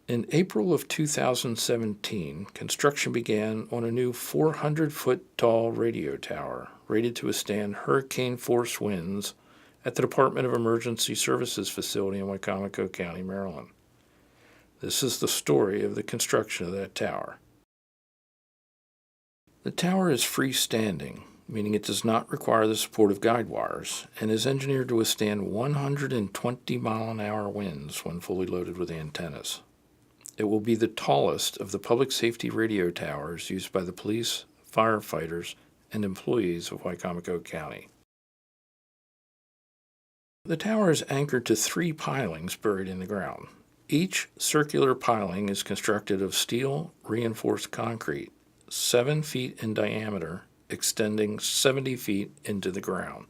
In April of 2017, construction began on a new 400-foot-tall radio tower rated to withstand hurricane-force winds at the Department of Emergency Services facility in Wicomico County, Maryland. This is the story of the construction of that tower. The tower is freestanding, meaning it does not require the support of guide wires, and is engineered to withstand 120-mile-an-hour winds when fully loaded with antennas. It will be the tallest of the public safety radio towers used by the police, firefighters, and employees of Wicomico County. The tower is anchored to 3 pilings buried in the ground. Each circular piling is constructed of steel reinforced concrete, 7 feet in diameter, extending 70 feet into the ground.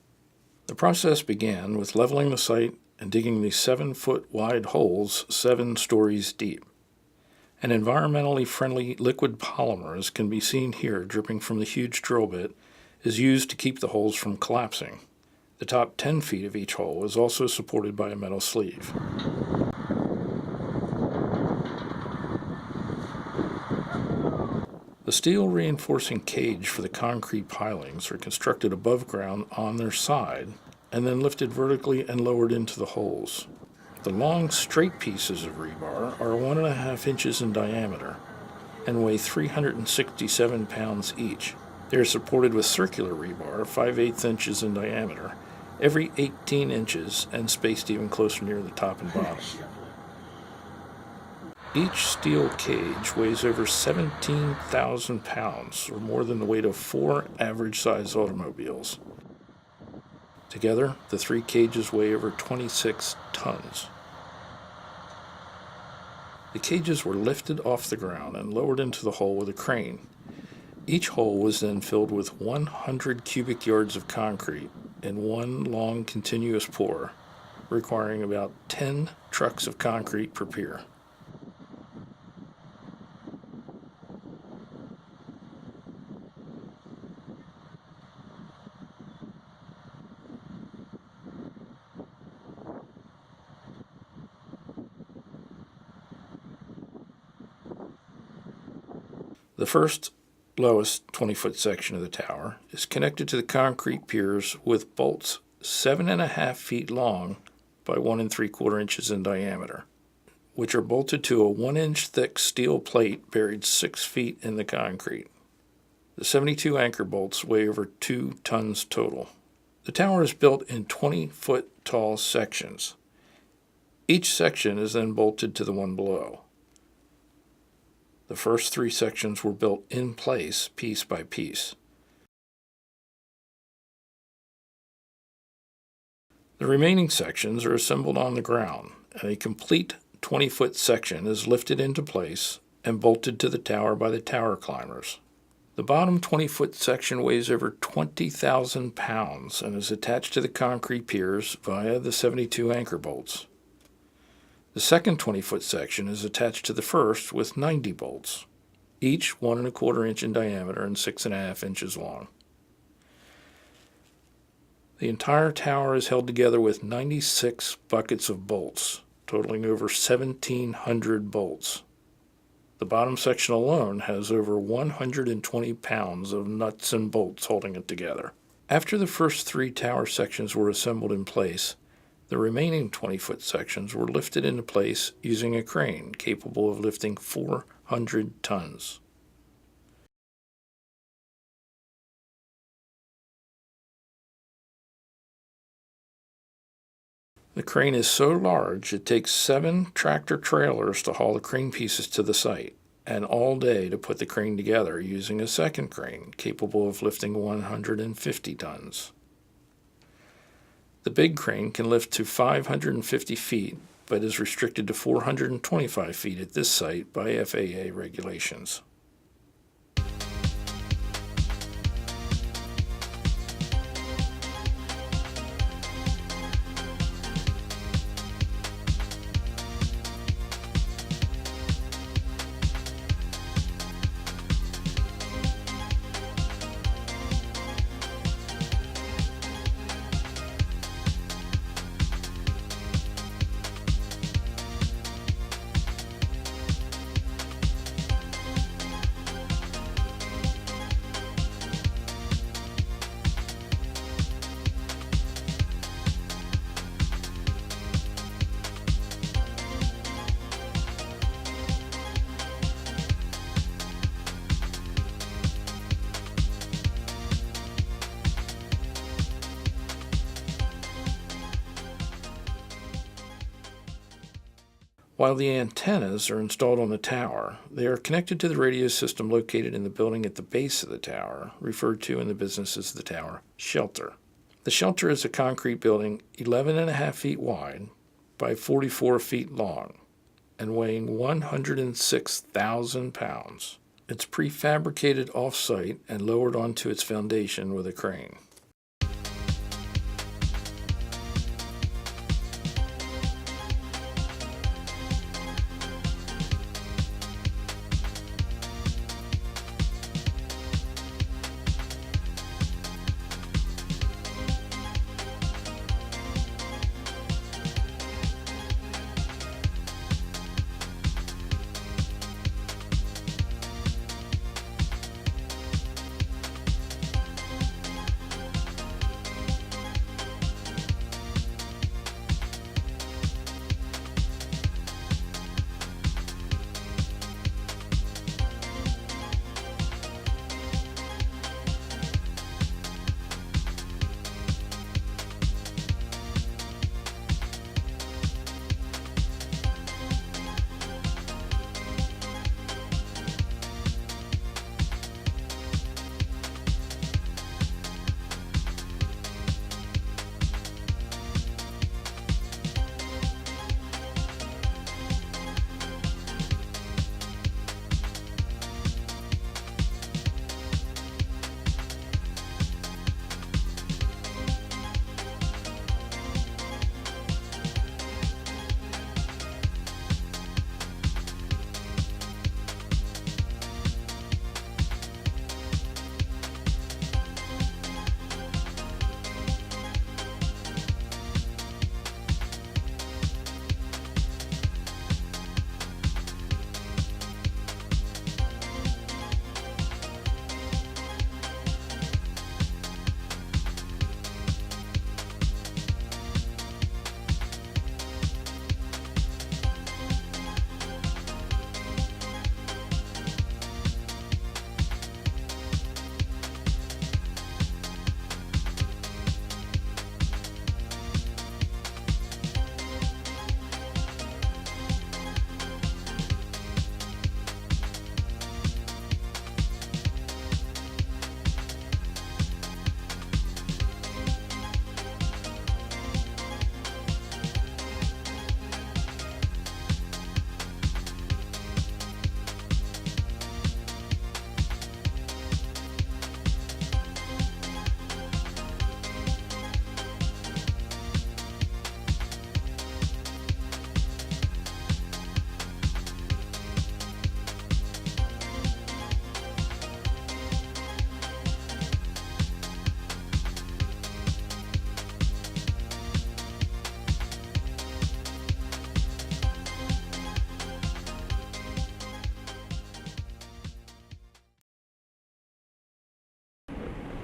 The process began with leveling the site and digging the 7-foot wide holes 7 stories deep. An environmentally friendly liquid polymer, as can be seen here dripping from the huge drill bit, is used to keep the holes from collapsing. The top 10 feet of each hole is also supported by a metal sleeve. The steel reinforcing cage for the concrete pilings are constructed above ground on their side and then lifted vertically and lowered into the holes. The long, straight pieces of rebar are 1.5 inches in diameter and weigh 367 pounds each. They are supported with circular rebar 5/8 inches in diameter, every 18 inches, and spaced even closer near the top and bottom. Each steel cage weighs over 17,000 pounds, or more than the weight of 4 average-sized automobiles. Together, the 3 cages weigh over 26 tons. The cages were lifted off the ground and lowered into the hole with a crane. Each hole was then filled with 100 cubic yards of concrete in one long continuous pour, requiring about 10 trucks of concrete per pier. The first, lowest 20-foot section of the tower is connected to the concrete piers with bolts 7.5 feet long by 1 3/4 inches in diameter, which are bolted to a 1-inch thick steel plate buried 6 feet in the concrete. The 72 anchor bolts weigh over 2 tons total. The tower is built in 20-foot tall sections. Each section is then bolted to the one below. The first 3 sections were built in place, piece by piece. The remaining sections are assembled on the ground, and a complete 20-foot section is lifted into place and bolted to the tower by the tower climbers. The bottom 20-foot section weighs over 20,000 pounds and is attached to the concrete piers via the 72 anchor bolts. The second 20-foot section is attached to the first with 90 bolts, each 1 1/4 inch in diameter and 6.5 inches long. The entire tower is held together with 96 buckets of bolts, totaling over 1,700 bolts. The bottom section alone has over 120 pounds of nuts and bolts holding it together. After the first 3 tower sections were assembled in place, the remaining 20-foot sections were lifted into place using a crane capable of lifting 400 tons. The crane is so large it takes 7 tractor trailers to haul the crane pieces to the site, and all day to put the crane together using a second crane capable of lifting 150 tons. The big crane can lift to 550 feet, but is restricted to 425 feet at this site by FAA regulations. While the antennas are installed on the tower, they are connected to the radio system located in the building at the base of the tower, referred to in the business as the tower shelter. The shelter is a concrete building 11.5 feet wide by 44 feet long and weighing 106,000 pounds. It's prefabricated off-site and lowered onto its foundation with a crane.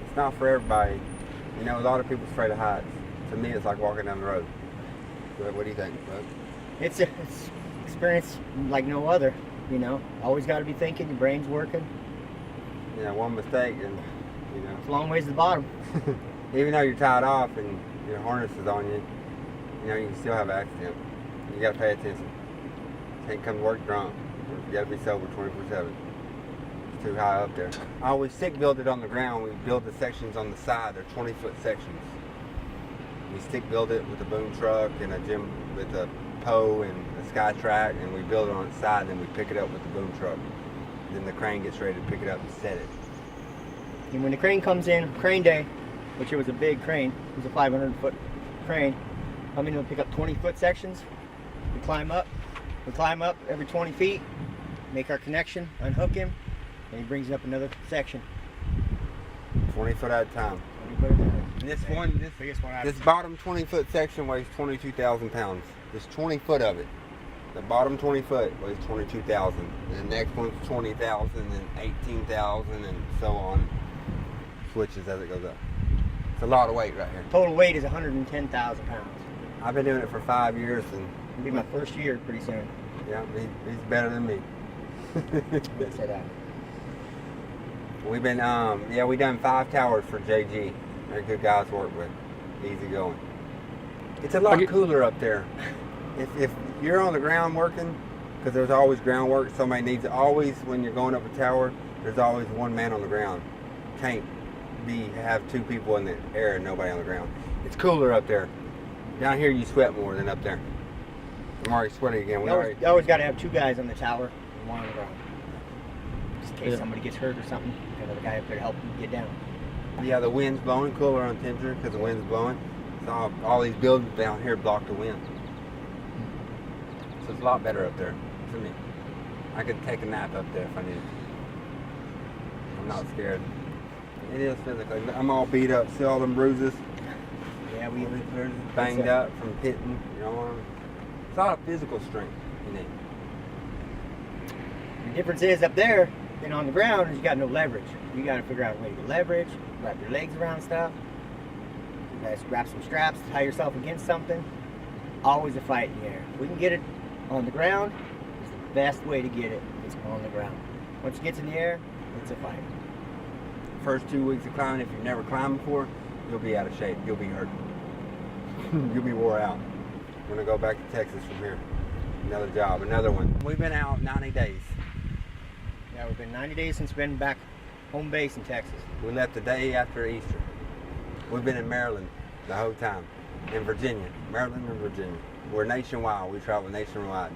It's not for everybody. You know, a lot of people's afraid of heights. To me, it's like walking down the road. What do you think, bud? It's experience like no other, you know. Always got to be thinking, your brain's working. Yeah, one mistake and, you know. It's a long ways to the bottom. Even though you're tied off and your harness is on you, you know, you can still have an accident. You got to pay attention. Can't come to work drunk. You got to be sober 24/7. It's too high up there. I always stick build it on the ground. We build the sections on the side. They're 20-foot sections. We stick build it with a boom truck and a gym with a Poe and a Sky Track, and we build it on its side, and then we pick it up with the boom truck. Then the crane gets ready to pick it up and set it. And when the crane comes in, crane day, which it was a big crane, it was a 500-foot crane, I'm going to pick up 20-foot sections. We climb up every 20 feet, make our connection, unhook him, and he brings up another section. 20 foot at a time. 20 foot at a time. And this bottom 20-foot section weighs 22,000 pounds. There's 20 foot of it. The bottom 20 foot weighs 22,000. And the next one's 20,000 and 18,000 and so on. Switches as it goes up. It's a lot of weight right here. Total weight is 110,000 pounds. I've been doing it for 5 years and It'll be my first year pretty soon. yeah, he's better than me. Let's say that. We've been, we done 5 towers for JG. They're good guys to work with. Easy going. It's a lot cooler up there. If you're on the ground working, because there's always groundwork. Somebody needs it. Always, when you're going up a tower, there's always one man on the ground. Can't have two people in the air and nobody on the ground. It's cooler up there. Down here, you sweat more than up there. I'm already sweating again. You always got to have two guys on the tower and one on the ground. Just in case somebody gets hurt or something, you got another guy up there to help them get down. Yeah, the wind's blowing, cooler on temperature because the wind's blowing. So all these buildings down here block the wind. So it's a lot better up there to me. I could take a nap up there if I needed to. I'm not scared. It is physical. I'm all beat up. See all them bruises? Yeah, we banged up from hitting your arm. It's a lot of physical strength you need. The difference is up there and on the ground is you got no leverage. You got to figure out a way to get leverage, wrap your legs around stuff. You guys wrap some straps, tie yourself against something. Always a fight in the air. If we can get it on the ground, it's the best way to get it. It's on the ground. Once it gets in the air, it's a fight. First 2 weeks of climbing, if you've never climbed before, you'll be out of shape. You'll be hurt. You'll be wore out. We're going to go back to Texas from here. Another job, another one. We've been out 90 days. Yeah, we've been 90 days since we've been back home base in Texas. We left the day after Easter. We've been in Maryland the whole time. In Virginia. Maryland and Virginia. We're nationwide. We travel nationwide.